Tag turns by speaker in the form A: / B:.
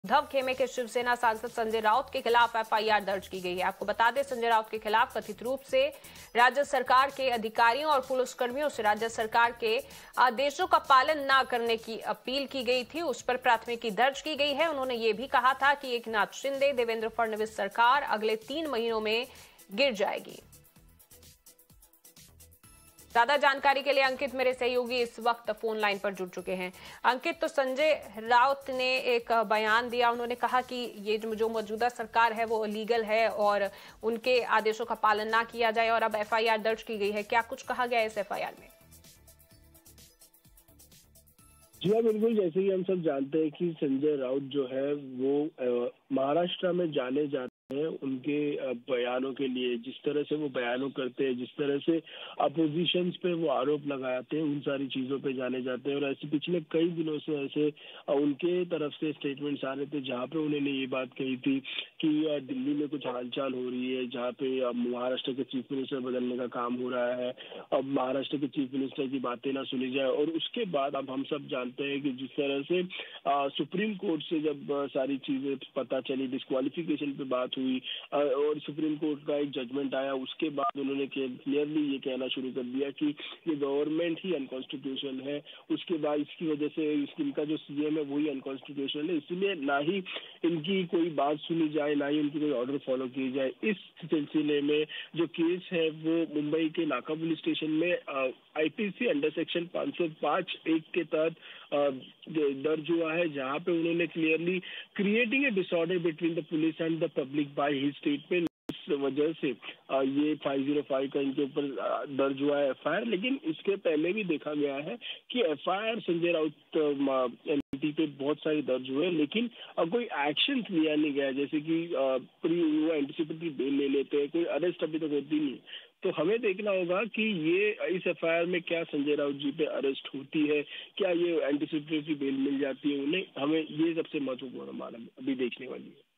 A: उद्धव खेमे के शिवसेना सांसद संजय राउत के खिलाफ एफआईआर दर्ज की गई है। आपको बता दें, संजय राउत के खिलाफ कथित रूप से राज्य सरकार के अधिकारियों और पुलिसकर्मियों से राज्य सरकार के आदेशों का पालन न करने की अपील की गई थी। उस पर प्राथमिकी दर्ज की गई है। उन्होंने ये भी कहा था कि एकनाथ शिंदे, देवेंद्र फडणवीस सरकार अगले 3 महीनों में गिर जाएगी। ज्यादा जानकारी के लिए अंकित, मेरे सहयोगी, इस वक्त फोन लाइन पर जुड़ चुके हैं। अंकित, तो संजय राउत ने एक बयान दिया। उन्होंने कहा कि ये जो मौजूदा सरकार है वो लीगल है और उनके आदेशों का पालन ना किया जाए और अब एफआईआर दर्ज की गई है। क्या कुछ कहा गया है इस एफआईआर में?
B: जी हाँ, बिल्कुल। जैसे कि हम सब जानते हैं कि संजय राउत जो है वो महाराष्ट्र में जाने जाते हैं उनके बयानों के लिए। जिस तरह से वो बयानों करते हैं, जिस तरह से अपोजिशंस पे वो आरोप लगाते हैं, उन सारी चीज़ों पे जाने जाते हैं। और ऐसे पिछले कई दिनों से ऐसे उनके तरफ से स्टेटमेंट्स आ रहे थे जहाँ पे उन्होंने ये बात कही थी कि दिल्ली में कुछ हालचाल हो रही है, जहाँ पे महाराष्ट्र के चीफ मिनिस्टर बदलने का काम हो रहा है। अब महाराष्ट्र के चीफ मिनिस्टर की बातें ना सुनी जाए। और उसके बाद अब हम सब जानते हैं कि जिस तरह से सुप्रीम कोर्ट से जब सारी चीजें पता चली, डिस्क्वालिफिकेशन पे बात हुई और सुप्रीम कोर्ट का एक जजमेंट आया, उसके बाद उन्होंने क्लियरली ये कहना शुरू कर दिया कि ये गवर्नमेंट ही अनकॉन्स्टिट्यूशनल है। उसके बाद इसकी वजह से इनका जो सीएम है वही अनकॉन्स्टिट्यूशनल है, इसलिए ना ही इनकी कोई बात सुनी जाए, ना ही इनकी कोई ऑर्डर फॉलो की जाए। इस सिलसिले में जो केस है वो मुंबई के नाका पुलिस स्टेशन में आईपीसी अंडर सेक्शन 505(1) के तहत दर्ज हुआ है, जहां पे उन्होंने clearly creating a disorder between the police and the public by his statement, इस वजह से ये 505 का इनके ऊपर दर्ज हुआ है एफआईआर। लेकिन इसके पहले भी देखा गया है कि एफआईआर संजय राउत एनआईटी पे बहुत सारे दर्ज हुए, लेकिन कोई एक्शन लिया नहीं गया। जैसे कि वो एंटिसिपेटरी बेल ले लेते हैं, कोई अरेस्ट अभी तक होती नहीं। तो हमें देखना होगा कि ये इस एफआईआर में क्या संजय राउत जी पे अरेस्ट होती है, क्या ये एंटिसिपेटरी बेल मिल जाती है उन्हें। हमें ये सबसे महत्वपूर्ण हमारा अभी देखने वाली है।